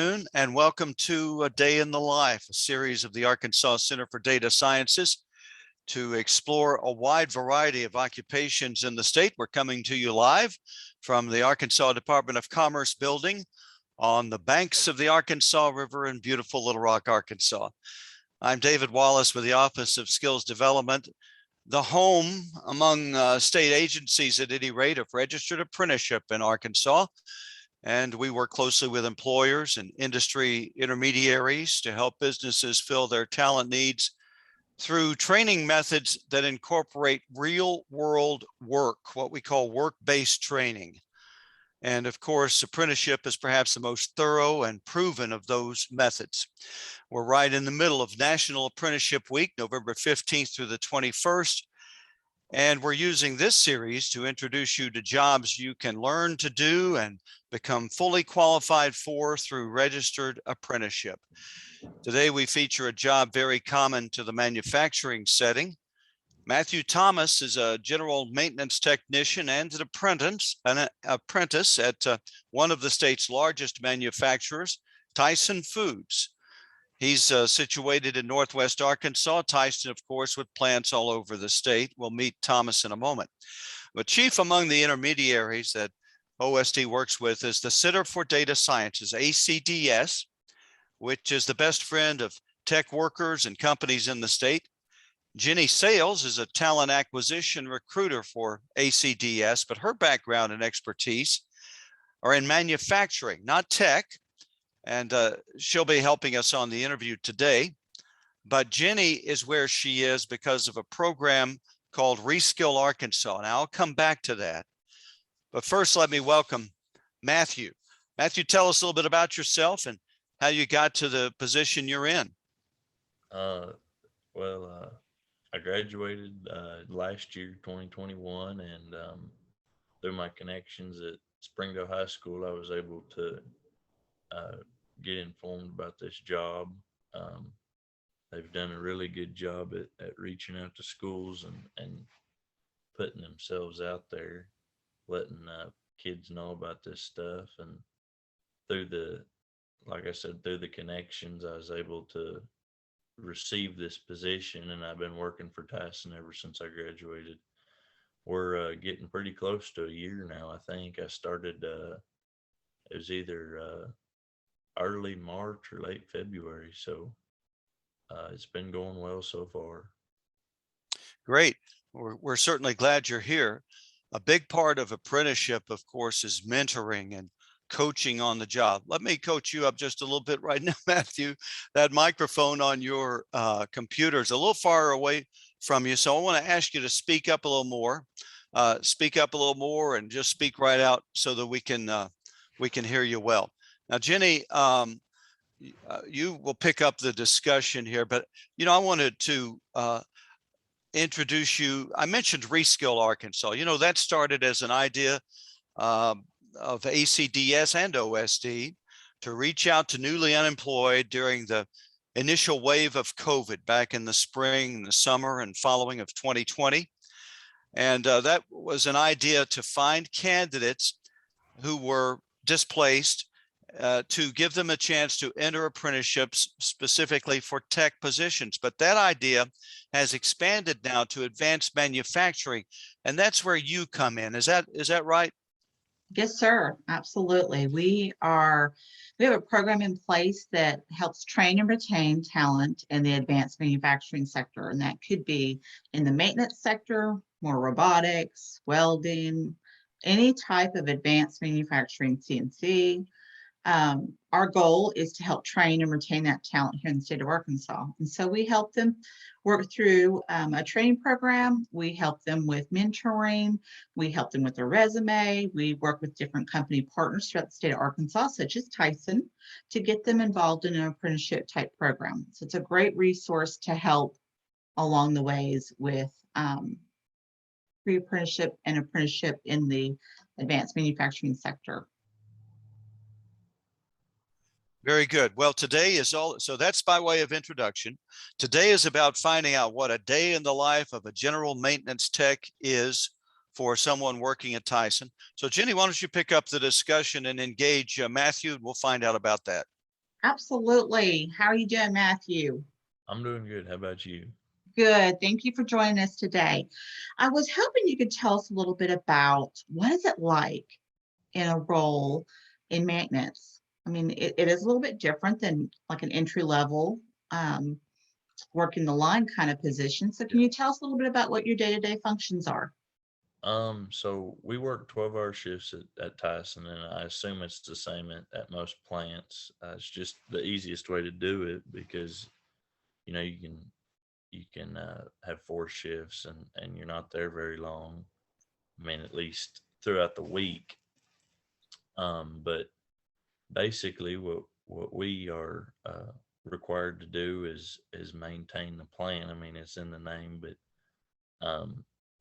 And welcome to A Day in the Life, a series of the Arkansas Center for Data Sciences to explore a wide variety of occupations in the state. We're coming to you live from the Arkansas Department of Commerce building on the banks of the Arkansas River in beautiful Little Rock, Arkansas. I'm David Wallace with the Office of Skills Development, the home among state agencies at any rate of registered apprenticeship in Arkansas. And we work closely with employers and industry intermediaries to help businesses fill their talent needs through training methods that incorporate real world work, what we call work-based training. And of course, apprenticeship is perhaps the most thorough and proven of those methods. We're right in the middle of National Apprenticeship Week, November 15th through the 21st. And we're using this series to introduce you to jobs you can learn to do and become fully qualified for through registered apprenticeship. Today, we feature a job very common to the manufacturing setting. Matthew Thomas is a general maintenance technician and an apprentice at one of the state's largest manufacturers, Tyson Foods. He's situated in Northwest Arkansas. Tyson, of course, with plants all over the state. We'll meet Thomas in a moment. But chief among the intermediaries that OSD works with is the Center for Data Sciences, ACDS, which is the best friend of tech workers and companies in the state. Jenny Sales is a talent acquisition recruiter for ACDS, but her background and expertise are in manufacturing, not tech. And she'll be helping us on the interview today. But Jenny is where she is because of a program called Reskill Arkansas. Now I'll come back to that. But first, let me welcome Matthew. Matthew, tell us a little bit about yourself and how you got to the position you're in. I graduated last year, 2021, and through my connections at Springdale High School, I was able to get informed about this job. They've done a really good job at reaching out to schools and putting themselves out there, letting kids know about this stuff. And through the connections, I was able to receive this position, and I've been working for Tyson ever since I graduated. We're getting pretty close to a year now. I think I started, it was either early March or late February. So it's been going well so far. Great. We're certainly glad you're here. A big part of apprenticeship, of course, is mentoring and coaching on the job. Let me coach you up just a little bit right now, Matthew. That microphone on your computer is a little far away from you. So I want to ask you to speak up a little more, and just speak right out so that we can hear you well. Now, Jenny, you will pick up the discussion here, but, I wanted to introduce you. I mentioned Reskill Arkansas. That started as an idea of ACDS and OSD to reach out to newly unemployed during the initial wave of COVID back in the spring, the summer, and following of 2020. And that was an idea to find candidates who were displaced, to give them a chance to enter apprenticeships specifically for tech positions. But that idea has expanded now to advanced manufacturing, and that's where you come in. Is that right? Yes, sir. Absolutely. We have a program in place that helps train and retain talent in the advanced manufacturing sector. And that could be in the maintenance sector, more robotics, welding, any type of advanced manufacturing, CNC. Our goal is to help train and retain that talent here in the state of Arkansas. And so we help them work through a training program. We help them with mentoring. We help them with their resume. We work with different company partners throughout the state of Arkansas, such as Tyson, to get them involved in an apprenticeship type program. So it's a great resource to help along the ways with pre-apprenticeship and apprenticeship in the advanced manufacturing sector. Very good. Well, today is so that's by way of introduction. Today is about finding out what a day in the life of a general maintenance tech is for someone working at Tyson. So Jenny, why don't you pick up the discussion and engage Matthew, and we'll find out about that. Absolutely. How are you doing, Matthew? I'm doing good. How about you? Good. Thank you for joining us today. I was hoping you could tell us a little bit about what is it like in a role in maintenance. I mean, it is a little bit different than like an entry level um, working the line kind of position. So can Yeah. you tell us a little bit about what your day-to-day functions are? So we work 12-hour shifts at Tyson, and I assume it's the same at most plants. It's just the easiest way to do it because, you can have 4 shifts and you're not there very long. I mean, at least throughout the week. But basically what we are required to do is maintain the plant. I mean, it's in the name, but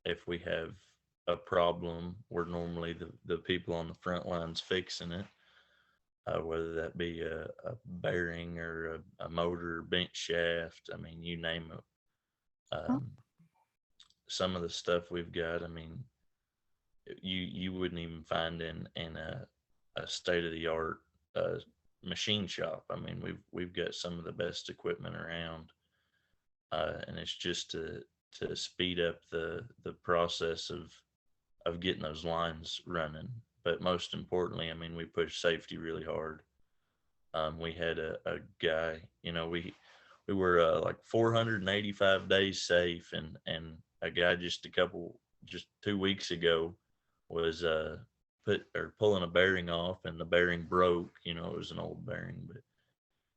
if we have a problem, we're normally the people on the front lines fixing it, whether that be a bearing or a motor bent shaft. I mean, you name it. Oh, um, some of the stuff we've got, I mean, you wouldn't even find in a state of the art uh, machine shop. I mean, we've got some of the best equipment around, and it's just to speed up the process of getting those lines running. But most importantly, I mean, we push safety really hard. We had a guy, we were like 485 days safe, and a guy just 2 weeks ago was pulling a bearing off, and the bearing broke. It was an old bearing, but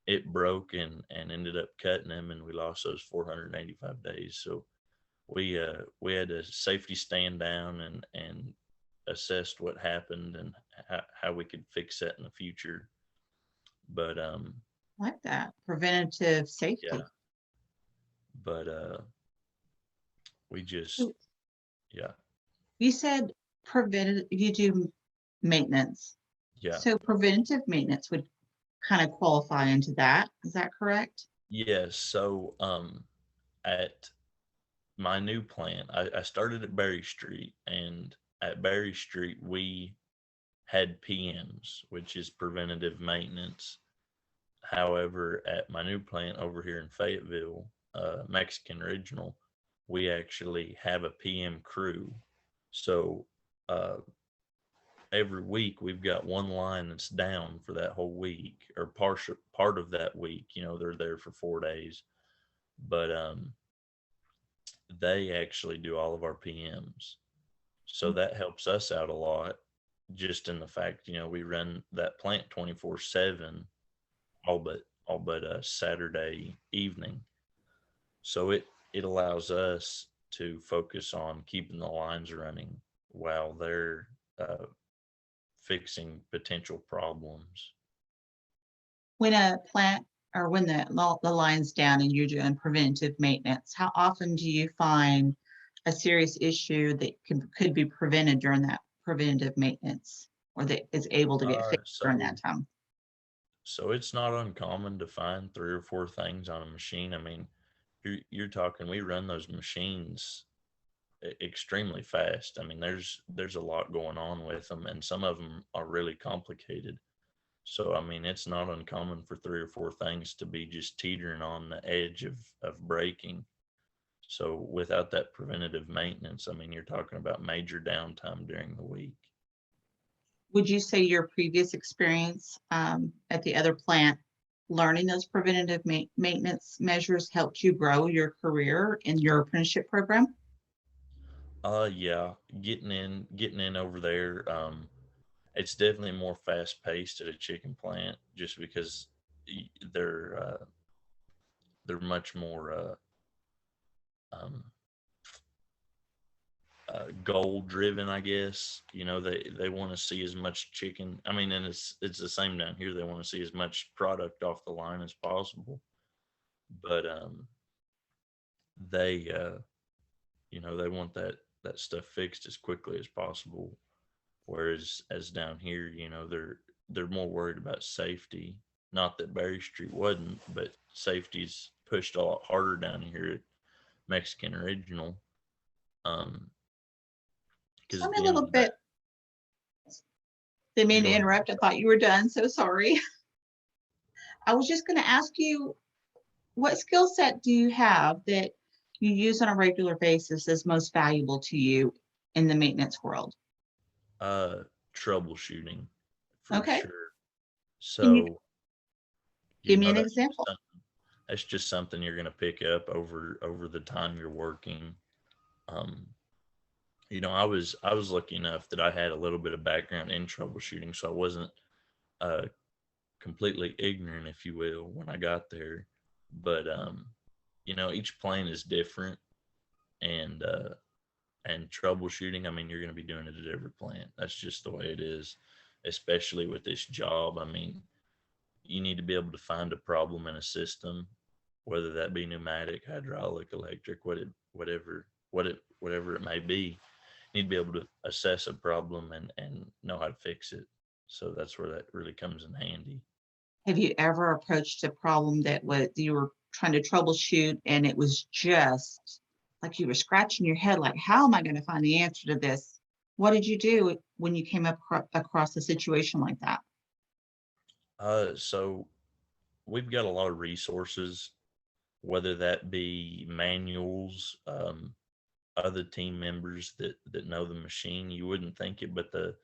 it broke and ended up cutting him, and we lost those 485 days. So we had a safety stand down and assessed what happened and how we could fix that in the future. But I like that. Preventative safety. yeah, but we just So yeah, you said preventative, you do maintenance. yeah. So preventative maintenance would kind of qualify into that. Is that correct? Yes. So at my new plant, I started at Berry Street, and at Berry Street we had PMs, which is preventative maintenance. However, at my new plant over here in Fayetteville, Mexican Original, we actually have a PM crew. So uh, every week we've got one line that's down for that whole week or partial part of that week. They're there for 4 days, but they actually do all of our PMs. So that helps us out a lot, just in the fact, we run that plant 24/7, all but a Saturday evening. So it allows us to focus on keeping the lines running while they're fixing potential problems. When a plant or when the line's down and you're doing preventative maintenance, how often do you find a serious issue that could be prevented during that preventative maintenance or that is able to get Uh, fixed during so that time? so it's not uncommon to find 3 or 4 things on a machine. I mean, you're talking, we run those machines extremely fast. I mean, there's a lot going on with them, and some of them are really complicated. So I mean, it's not uncommon for 3 or 4 things to be just teetering on the edge of breaking. So without that preventative maintenance, I mean, you're talking about major downtime during the week. Would you say your previous experience at the other plant, learning those preventative maintenance measures helped you grow your career in your apprenticeship program? Yeah, getting in over there. It's definitely more fast paced at a chicken plant, just because y- they're uh, they're much more um, goal driven, I guess. They want to see as much chicken. I mean, and it's the same down here. They want to see as much product off the line as possible. But they they want that stuff fixed as quickly as possible. Whereas as down here, they're more worried about safety. Not that Berry Street wasn't, but safety's pushed a lot harder down here at Mexican Original. Because Tell at me a the end little of the day, bit. Didn't mean to go ahead. interrupt. I thought you were done. So sorry. I was just going to ask you, what skill set do you have that you use on a regular basis is most valuable to you in the maintenance world? Uh, Troubleshooting for Okay. sure. Can you So, give you me know, an example? that's just something you're going to pick up over the time you're working. Um, I was lucky enough that I had a little bit of background in troubleshooting, so I wasn't uh completely ignorant, if you will, when I got there. But each plane is different, and troubleshooting, I mean, you're going to be doing it at every plant. That's just the way it is, especially with this job. I mean, you need to be able to find a problem in a system, whether that be pneumatic, hydraulic, electric, whatever it may be. You need to be able to assess a problem and know how to fix it. So that's where that really comes in handy. Have you ever approached a problem that you were trying to troubleshoot and it was just like you were scratching your head, like, how am I going to find the answer to this? What did you do when you came up across a situation like that? So we've got a lot of resources, whether that be manuals, other team members that know the machine. You wouldn't think it, but the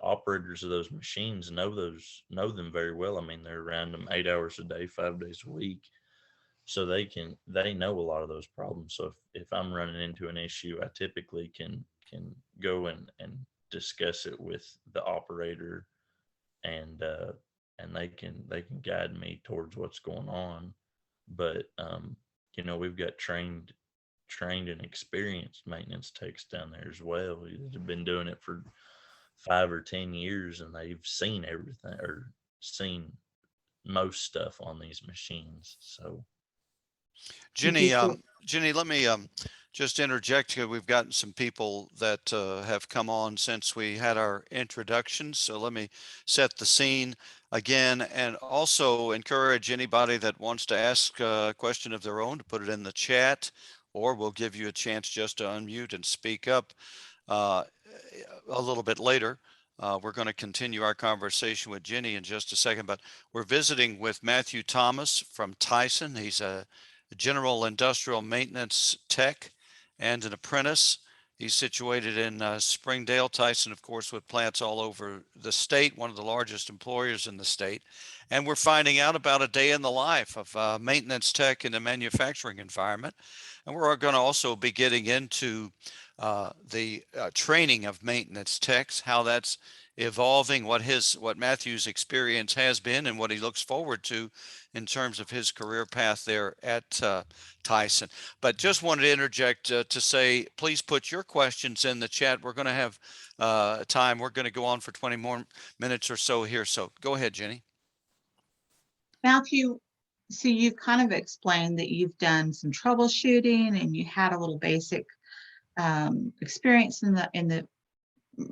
operators of those machines know them very well. I mean, they're around them 8 hours a day, 5 days a week, so they know a lot of those problems. So if I'm running into an issue, I typically can go and discuss it with the operator, and they can guide me towards what's going on. But we've got trained and experienced maintenance techs down there as well. They've been doing it for 5 or 10 years, and they've seen everything, or seen most stuff on these machines. So, Did you Jenny, feel Jenny, let me just interject here. We've gotten some people that have come on since we had our introductions. So let me set the scene again, and also encourage anybody that wants to ask a question of their own to put it in the chat, or we'll give you a chance just to unmute and speak up uh, a little bit later. We're going to continue our conversation with Jenny in just a second, but we're visiting with Matthew Thomas from Tyson. He's a general industrial maintenance tech and an apprentice. He's situated in Springdale. Tyson, of course, with plants all over the state, one of the largest employers in the state. And we're finding out about a day in the life of maintenance tech in a manufacturing environment. And we're going to also be getting into the training of maintenance techs, how that's evolving, what Matthew's experience has been, and what he looks forward to in terms of his career path there at Tyson. But just wanted to interject to say, please put your questions in the chat. We're going to have time. We're going to go on for 20 more minutes or so here. So go ahead, Jenny. Matthew, so you've kind of explained that you've done some troubleshooting and you had a little basic experience in the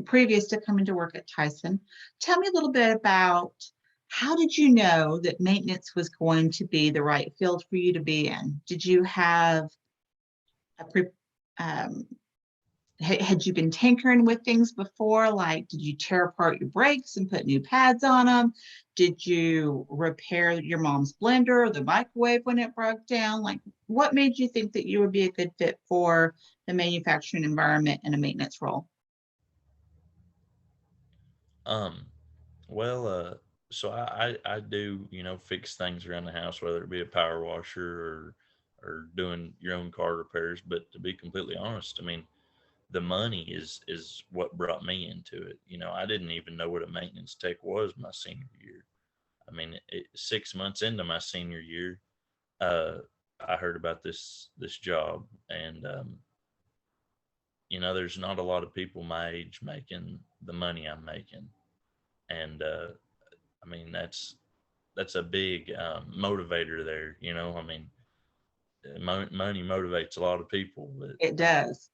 previous to coming to work at Tyson. Tell me a little bit about, how did you know that maintenance was going to be the right field for you to be in? Did you have had you been tinkering with things before? Like, did you tear apart your brakes and put new pads on them? Did you repair your mom's blender or the microwave when it broke down? Like, what made you think that you would be a good fit for the manufacturing environment in a maintenance role? um, well, so I do, fix things around the house, whether it be a power washer or doing your own car repairs. But to be completely honest, I mean, the money is what brought me into it. I didn't even know what a maintenance tech was my senior year. I mean, 6 months into my senior year, uh, I heard about this job, and there's not a lot of people my age making the money I'm making, and I mean, that's a big motivator there. I mean, money motivates a lot of people, but It does.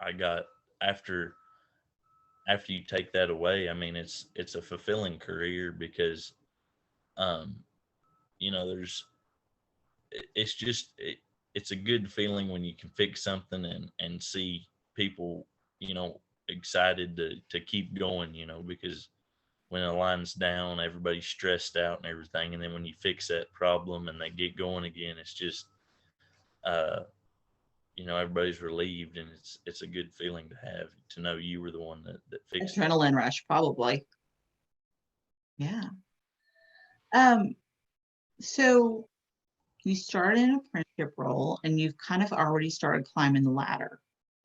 I got, after you take that away, I mean, it's a fulfilling career, because um there's it's just it's a good feeling when you can fix something and see people excited to keep going, because when a line's down, everybody's stressed out and everything. And then when you fix that problem and they get going again, it's just, uh, everybody's relieved, and it's a good feeling to have, to know you were the one that fixed it. Adrenaline rush, probably. Yeah. Um, so you started in an apprenticeship role and you've kind of already started climbing the ladder.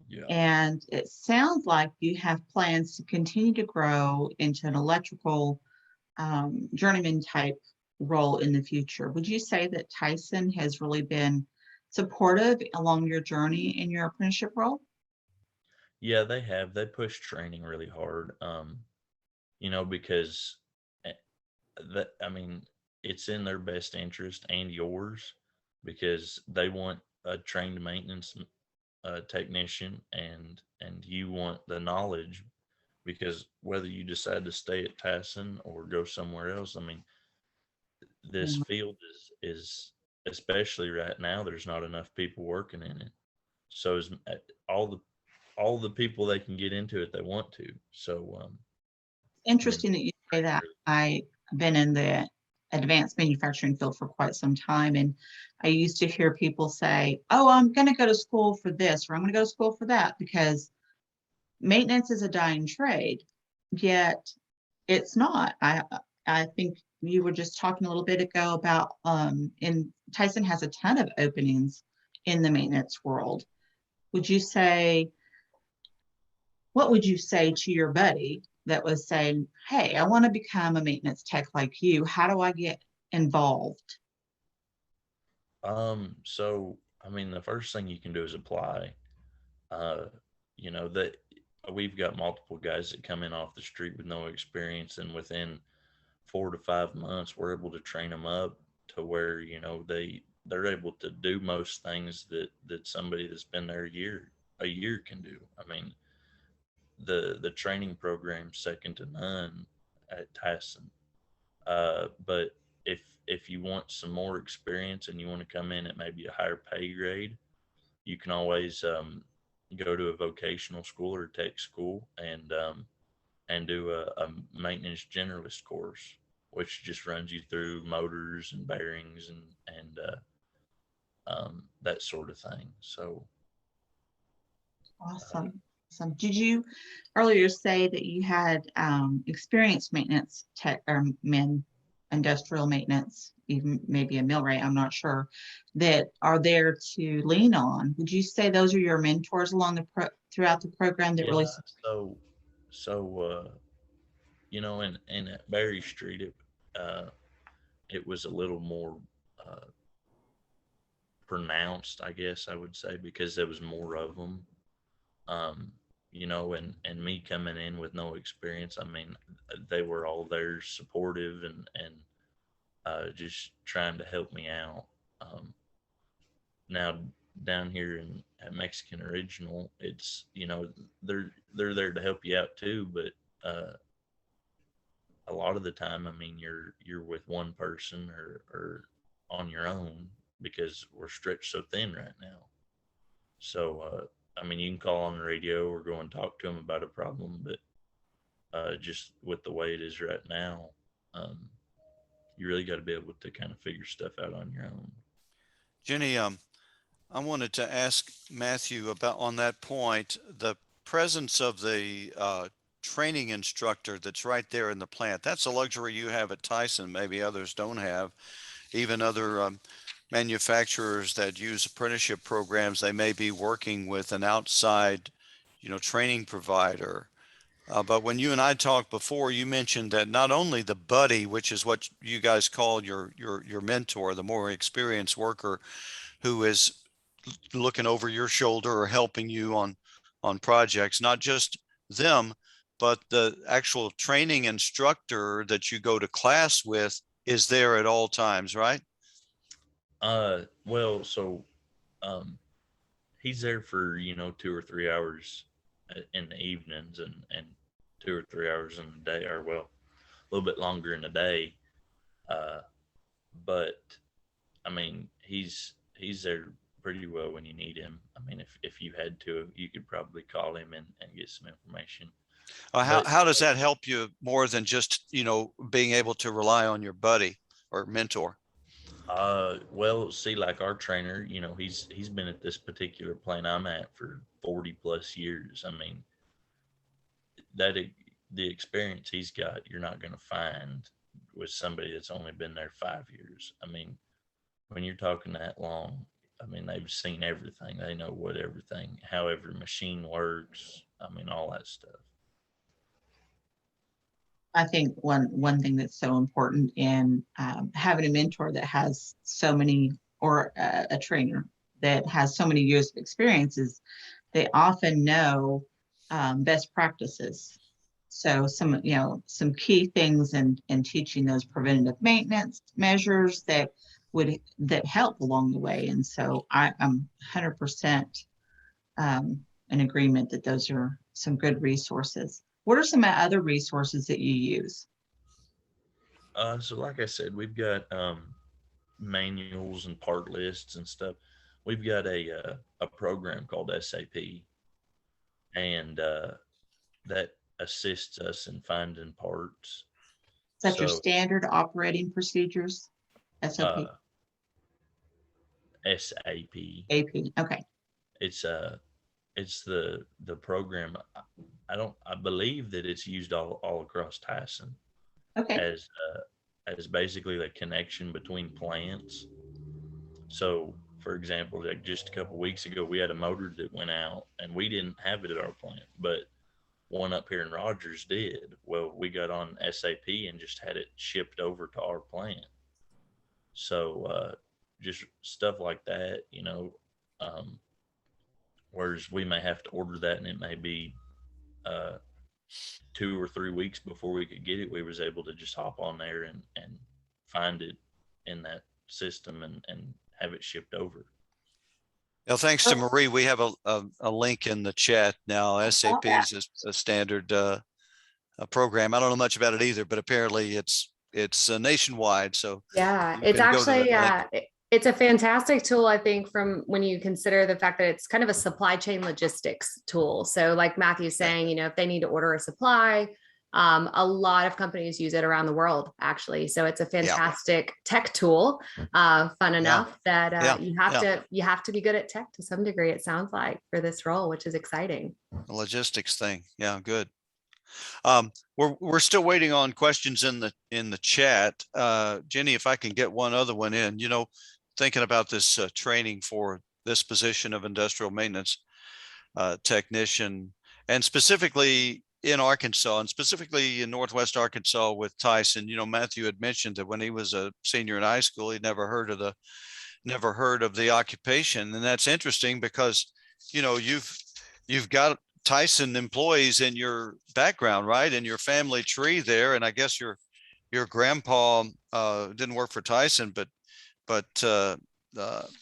Yeah. And it sounds like you have plans to continue to grow into an electrical journeyman type role in the future. Would you say that Tyson has really been supportive along your journey in your apprenticeship role? Yeah, they have. They push training really hard. Because eh, I mean, it's in their best interest and yours, because they want a trained maintenance technician, and you want the knowledge, because whether you decide to stay at Tyson or go somewhere else, I mean, this Mhm. field is especially right now, there's not enough people working in it. So all the all the people they can get into it, they want to. So I mean, Interesting that you say training that. I've been in the advanced manufacturing field for quite some time, and I used to hear people say, "Oh, I'm going to go to school for this, or I'm going to go to school for that," because maintenance is a dying trade. Yet it's not. I think you were just talking a little bit ago about in Tyson has a ton of openings in the maintenance world. Would you say, what would you say to your buddy that was saying, "Hey, I want to become a maintenance tech like you. How do I get involved?" so I mean, the first thing you can do is apply. Uh, that we've got multiple guys that come in off the street with no experience, and within 4 to 5 months, we're able to train them up to where they're able to do most things that somebody that's been there a year can do. I mean, the training program's second to none at Tyson. But if you want some more experience and you want to come in at maybe a higher pay grade, you can always go to a vocational school or a tech school, and do a maintenance generalist course, which just runs you through motors and bearings and that sort of thing. So uh, Awesome. Awesome. Did you earlier say that you had experienced maintenance tech or men, industrial maintenance, even maybe a millwright, I'm not sure, that are there to lean on? Would you say those are your mentors along throughout the program that really yeah, so in at Berry Street, it was a little more uh, pronounced, I guess I would say, because there was more of them. um, and me coming in with no experience, I mean, they were all there supportive and just trying to help me out. Now down here in at Mexican Original, it's they're there to help you out too, but a lot of the time, I mean, you're with one person or on your own, because we're stretched so thin right now. So I mean, you can call on the radio or go and talk to them about a problem, but just with the way it is right now, um, you really got to be able to kind of figure stuff out on your own. Jenny, I wanted to ask Matthew about on that point, the presence of the training instructor that's right there in the plant. That's a luxury you have at Tyson, maybe others don't have. Even other manufacturers that use apprenticeship programs, they may be working with an outside, training provider. But when you and I talked before, you mentioned that not only the buddy, which is what you guys call your mentor, the more experienced worker who is looking over your shoulder or helping you on projects, not just them, but the actual training instructor that you go to class with is there at all times, right? Well, so um, he's there for 2 or 3 hours in the evenings, and 2 or 3 hours in the day, or well, a little bit longer in the day. Uh, but I mean, he's there pretty well when you need him. I mean, if you had to, you could probably call him and get some information. But How does that help you more than just, being able to rely on your buddy or mentor? well, see, like our trainer, he's been at this particular plane I'm at for 40 plus years. I mean, that the experience he's got, you're not going to find with somebody that's only been there 5 years. I mean, when you're talking that long, I mean, they've seen everything. They know what everything, how every machine works. I mean, all that stuff. I think one thing that's so important in having a mentor that has so many, or a trainer that has so many years of experience, is they often know best practices. So some key things in teaching those preventative maintenance measures that help along the way. And so I'm 100% in agreement that those are some good resources. What are some other resources that you use? So like I said, we've got manuals and part lists and stuff. We've got a program called SAP, and that assists us in finding parts. Is that your So standard operating procedures? SOP, uh, SAP, AP. Okay. it's the program. I believe that it's used all across Tyson Okay. as basically the connection between plants. So, for example, like just a couple weeks ago, we had a motor that went out, and we didn't have it at our plant, but one up here in Rogers did. Well, we got on SAP and just had it shipped over to our plant. So, just stuff like that, um, whereas we may have to order that, and it may be uh, 2 or 3 weeks before we could get it. We was able to just hop on there and find it in that system and have it shipped over. Now, thanks to Marie, we have a link in the chat now. SAP is a standard a program. I don't know much about it either, but apparently it's nationwide. So Yeah, you it's can go to actually that link. it's a fantastic tool, I think, from when you consider the fact that it's kind of a supply chain logistics tool. So like Matthew's saying, if they need to order a supply, a lot of companies use it around the world, actually. So it's a fantastic tech tool, fun enough that you have to be good at tech to some degree, it sounds like, for this role, which is exciting. The logistics thing. Yeah, good. We're still waiting on questions in the chat. Jenny, if I can get one other one in, thinking about this training for this position of industrial maintenance technician, and specifically in Arkansas, and specifically in Northwest Arkansas with Tyson. Matthew had mentioned that when he was a senior in high school, he'd never heard of the occupation, and that's interesting because you've got Tyson employees in your background, right? In your family tree there. And I guess your grandpa didn't work for Tyson, but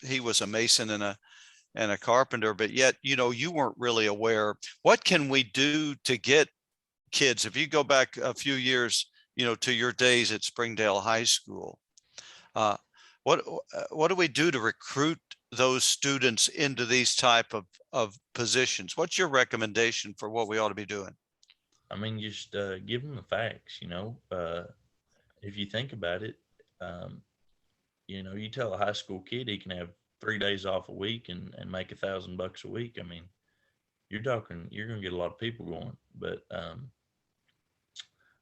he was a mason and a carpenter, but yet, you weren't really aware. What can we do to get kids, if you go back a few years, to your days at Springdale High School, what do we do to recruit those students into these type of positions? What's your recommendation for what we ought to be doing? I mean, just give them the facts. If you think about it, you tell a high school kid he can have 3 days off a week and make $1,000 a week. I mean, you're going to get a lot of people going. But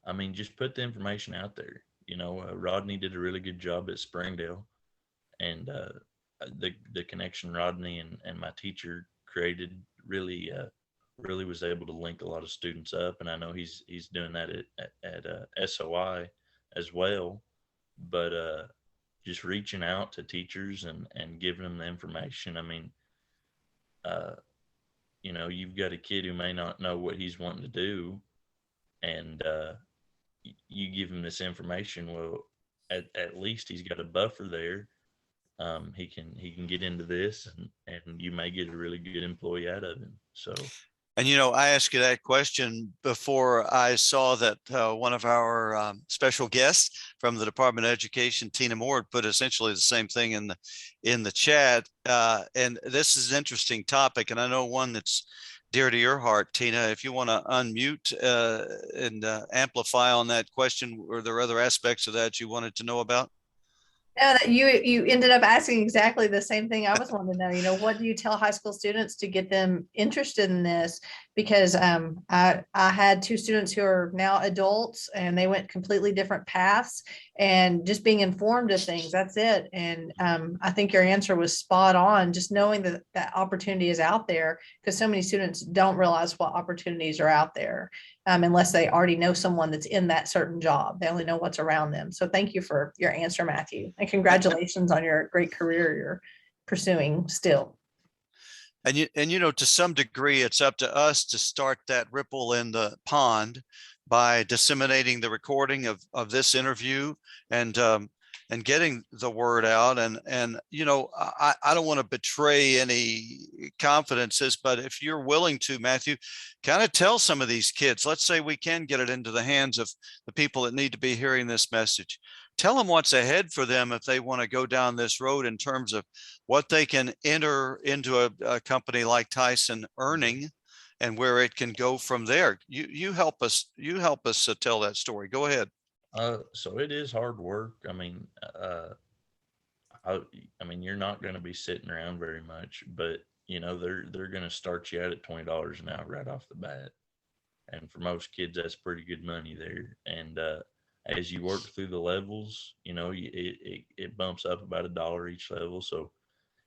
I mean, just put the information out there. Rodney did a really good job at Springdale, and the connection Rodney and my teacher created really was able to link a lot of students up. And I know he's doing that at SOI as well. But just reaching out to teachers and giving them the information. I mean, you've got a kid who may not know what he's wanting to do, and you give him this information. Well, at least he's got a buffer there. He can get into this, and you may get a really good employee out of him. So, and I asked you that question before I saw that one of our special guests from the Department of Education, Tina Moore, put essentially the same thing in the chat. And this is an interesting topic, and I know one that's dear to your heart. Tina, if you want to unmute and amplify on that question, were there other aspects of that you wanted to know about? No, that you ended up asking exactly the same thing I was wanting to know. You know, what do you tell high school students to get them interested in this? Because I had two students who are now adults and they went completely different paths, and just being informed of things, that's it. And I think your answer was spot on, just knowing that that opportunity is out there, because so many students don't realize what opportunities are out there. Unless they already know someone that's in that certain job. They only know what's around them. So thank you for your answer, Matthew. And congratulations on your great career you're pursuing still. And you know, to some degree, it's up to us to start that ripple in the pond by disseminating the recording of this interview and getting the word out. And you know, I don't want to betray any confidences, but if you're willing to, Matthew, kind of tell some of these kids, let's say we can get it into the hands of the people that need to be hearing this message. Tell them what's ahead for them if they want to go down this road in terms of what they can enter into a company like Tyson earning and where it can go from there. You help us tell that story. Go ahead. So it is hard work. I mean, you're not going to be sitting around very much, but you know, they're going to start you out at $20 an hour right off the bat. And for most kids, that's pretty good money there. And, as you work through the levels, you know, it bumps up about $1 each level. So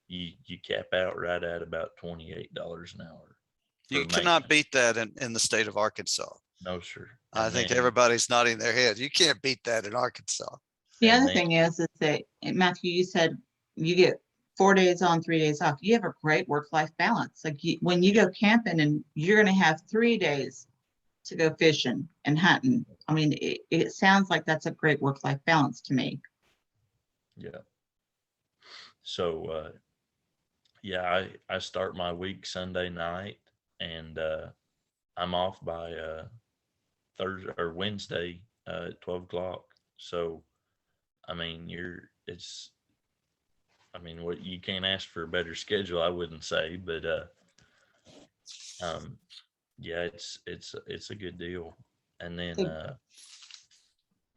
you cap out right at about $28 an hour. You cannot beat that in the state of Arkansas. No, sir. I think everybody's nodding their head. You can't beat that in Arkansas. The other thing is that, Matthew, you said you get 4 days on, 3 days off. You have a great work-life balance. Like when you go camping, and you're going to have 3 days to go fishing and hunting. I mean, it sounds like that's a great work-life balance to me. Yeah. So, yeah, I start my week Sunday night, and I'm off by Thursday or Wednesday at 12 o'clock. So, I mean, what you can't ask for a better schedule, I wouldn't say, but yeah, it's a good deal. And then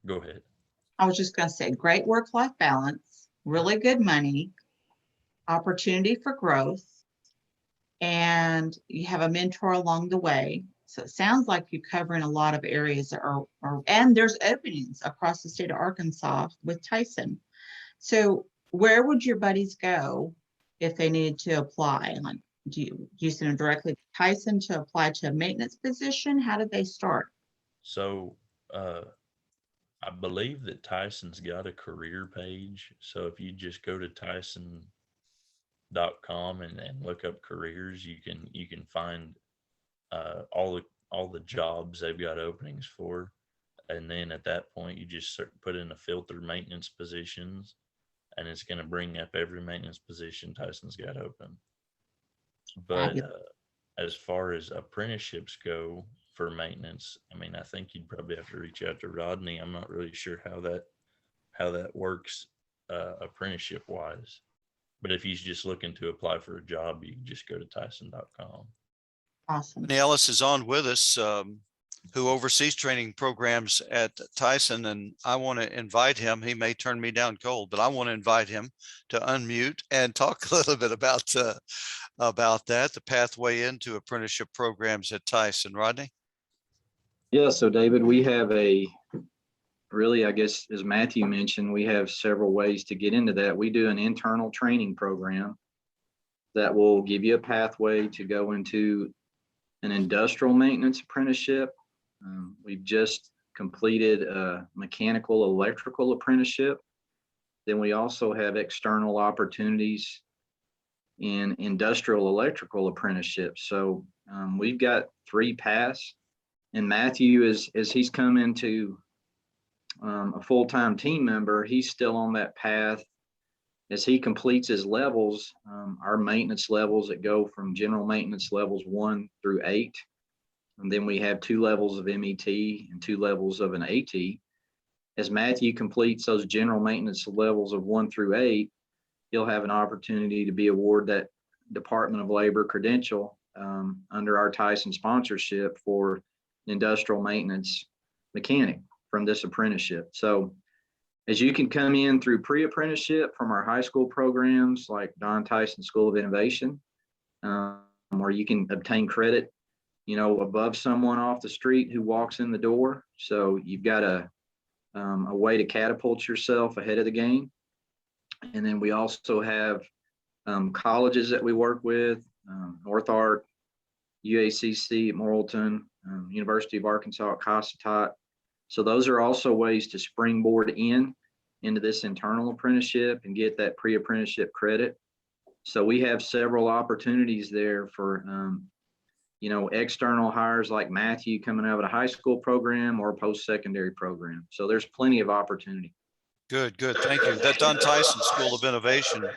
go ahead. I was just going to say, great work-life balance, really good money, opportunity for growth, and you have a mentor along the way. So it sounds like you're covering a lot of areas that are and there's openings across the state of Arkansas with Tyson. So where would your buddies go if they needed to apply? Like, do you send them directly to Tyson to apply to a maintenance position? How did they start? So I believe that Tyson's got a career page. So if you just go to Tyson.com and look up careers, you can find all the jobs they've got openings for. And then at that point, you just put in a filter maintenance positions, and it's going to bring up every maintenance position Tyson's got open. But as far as apprenticeships go for maintenance, I mean, I think you'd probably have to reach out to Rodney. I'm not really sure how that works apprenticeship wise. But if he's just looking to apply for a job, you can just go to Tyson.com. Awesome. Danny Ellis is on with us, who oversees training programs at Tyson, and I want to invite him. He may turn me down cold, but I want to invite him to unmute and talk a little bit about that, the pathway into apprenticeship programs at Tyson. Rodney? Yeah, so David, we have really, I guess, as Matthew mentioned, we have several ways to get into that. We do an internal training program that will give you a pathway to go into an industrial maintenance apprenticeship. We've just completed a mechanical electrical apprenticeship. Then we also have external opportunities in industrial electrical apprenticeships. So we've got 3 paths. And Matthew, as he's come into a full-time team member, he's still on that path. As he completes his levels, our maintenance levels that go from general maintenance levels 1 through 8. And then we have 2 levels of MET and 2 levels of an AT. As Matthew completes those general maintenance levels of 1 through 8, he'll have an opportunity to be awarded that Department of Labor credential under our Tyson sponsorship for industrial maintenance mechanic from this apprenticeship. So as you can come in through pre-apprenticeship from our high school programs like Don Tyson School of Innovation, or you can obtain credit, above someone off the street who walks in the door. So you've got a way to catapult yourself ahead of the game. And then we also have colleges that we work with, North Ark, UACC at Morrilton, University of Arkansas at Cossatot. So those are also ways to springboard into this internal apprenticeship and get that pre-apprenticeship credit. So we have several opportunities there for, external hires like Matthew coming out of a high school program or a post-secondary program. So there's plenty of opportunity. Good, good. Thank you. That Don Tyson School of Innovation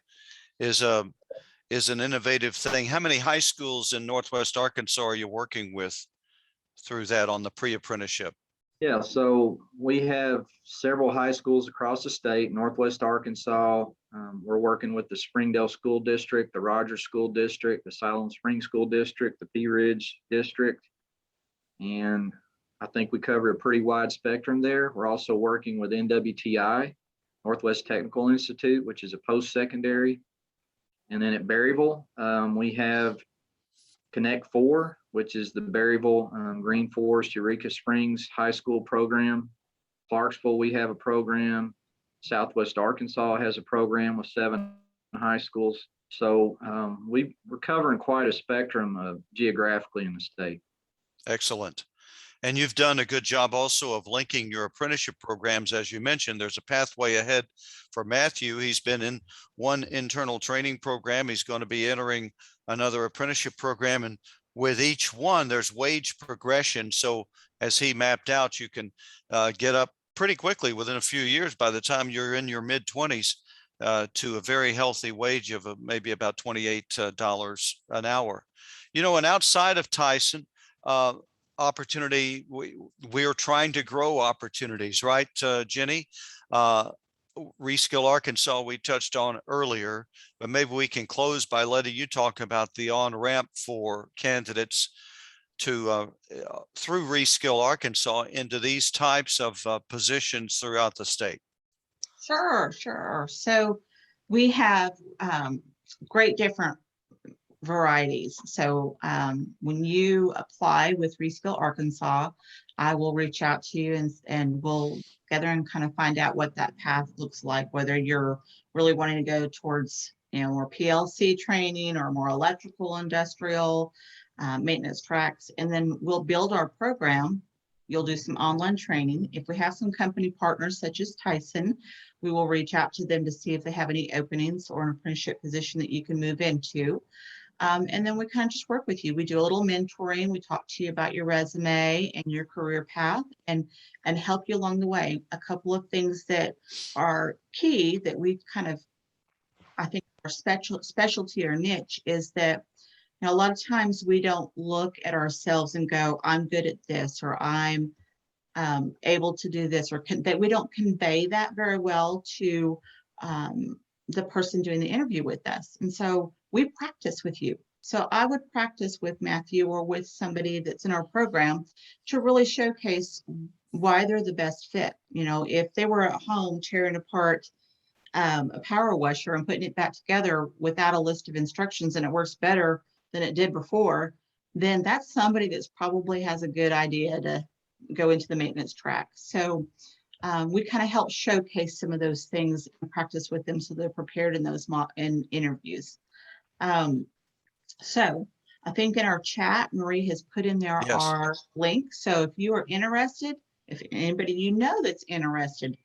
is an innovative thing. How many high schools in Northwest Arkansas are you working with through that on the pre-apprenticeship? Yeah, so we have several high schools across the state, Northwest Arkansas. We're working with the Springdale School District, the Rogers School District, the Siloam Springs School District, the Pea Ridge District. And I think we cover a pretty wide spectrum there. We're also working with NWTI, Northwest Technical Institute, which is a post-secondary. And then at Berryville, we have Connect 4, which is the Berryville, Green Forest, Eureka Springs High School program. Clarksville, we have a program. Southwest Arkansas has a program with 7 high schools. So we're covering quite a spectrum geographically in the state. Excellent. And you've done a good job also of linking your apprenticeship programs. As you mentioned, there's a pathway ahead for Matthew. He's been in one internal training program. He's going to be entering another apprenticeship program. And with each one, there's wage progression. So as he mapped out, you can get up pretty quickly within a few years. By the time you're in your mid-20s, to a very healthy wage of maybe about $28 an hour. And outside of Tyson, opportunity, we are trying to grow opportunities, right, Jenny? Reskill Arkansas we touched on earlier, but maybe we can close by letting you talk about the on-ramp for candidates to through Reskill Arkansas into these types of positions throughout the state. Sure. So we have great different varieties. So when you apply with Reskill Arkansas, I will reach out to you and we'll together and kind of find out what that path looks like, whether you're really wanting to go towards more PLC training or more electrical, industrial, maintenance tracks, and then we'll build our program. You'll do some online training. If we have some company partners such as Tyson, we will reach out to them to see if they have any openings or an apprenticeship position that you can move into. And then we kind of just work with you. We do a little mentoring. We talk to you about your resume and your career path and help you along the way. A couple of things that are key that we kind of, I think our specialty or niche is that a lot of times we don't look at ourselves and go, I'm good at this, or I'm able to do this, or that we don't convey that very well to the person doing the interview with us. And so we practice with you. So I would practice with Matthew or with somebody that's in our program to really showcase why they're the best fit. If they were at home tearing apart a power washer and putting it back together without a list of instructions and it works better than it did before, then that's somebody that's probably has a good idea to go into the maintenance track. So we kind of help showcase some of those things and practice with them so they're prepared in those interviews. So I think in our chat, Marie has put in there Yes. our link. So if you are interested, if anybody that's interested,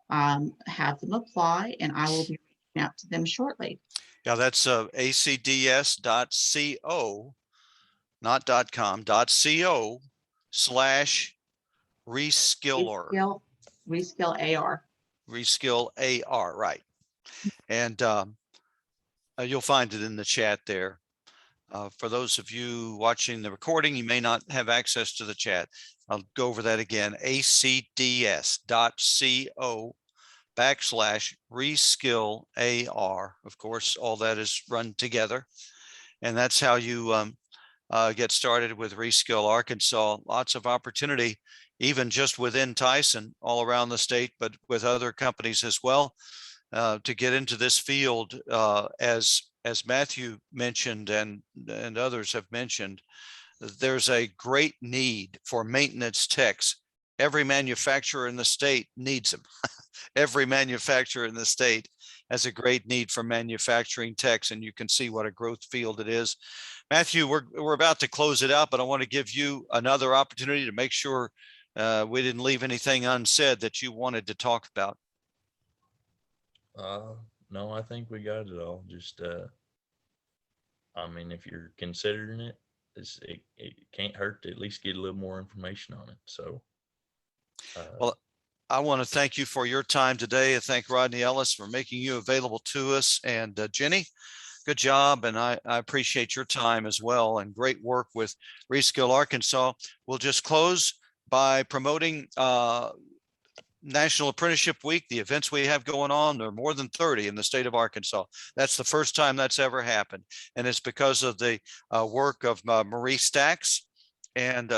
have them apply and I will be reaching out to them shortly. Yeah, that's acds.co, not .com, .co/reskiller. Reskill AR. Reskill AR, right. And you'll find it in the chat there. For those of you watching the recording, you may not have access to the chat. I'll go over that again, acds.co/reskill AR. Of course, all that is run together. And that's how you get started with Reskill Arkansas. Lots of opportunity, even just within Tyson, all around the state, but with other companies as well, to get into this field. As Matthew mentioned and others have mentioned, there's a great need for maintenance techs. Every manufacturer in the state needs them. Every manufacturer in the state has a great need for manufacturing techs, and you can see what a growth field it is. Matthew, we're about to close it out, but I want to give you another opportunity to make sure we didn't leave anything unsaid that you wanted to talk about. No, I think we got it all. Just, I mean, if you're considering it, it can't hurt to at least get a little more information on it. So, well, I want to thank you for your time today. I thank Rodney Ellis for making you available to us. And Jenny, good job. And I appreciate your time as well, and great work with Reskill Arkansas. We'll just close by promoting National Apprenticeship Week, the events we have going on. There are more than 30 in the state of Arkansas. That's the first time that's ever happened. And it's because of the work of Marie Stacks and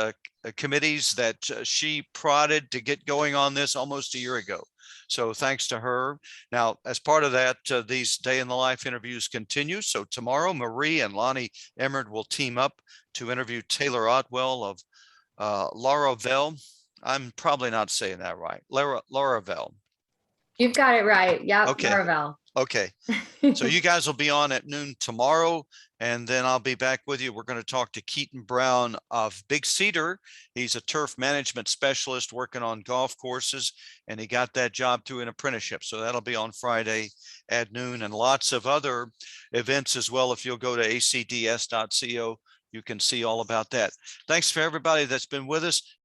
committees that she prodded to get going on this almost a year ago. So thanks to her. Now, as part of that, these day in the life interviews continue. So tomorrow, Marie and Lonnie Emmerd will team up to interview Taylor Otwell of Laravel. I'm probably not saying that right. Laravel. You've got it right. Yep. Okay. Laravel. Okay. So you guys will be on at noon tomorrow, and then I'll be back with you. We're going to talk to Keaton Brown of Big Cedar. He's a turf management specialist working on golf courses, and he got that job through an apprenticeship. So that'll be on Friday at noon, and lots of other events as well. If you'll go to acds.co, you can see all about that. Thanks for everybody that's been with us.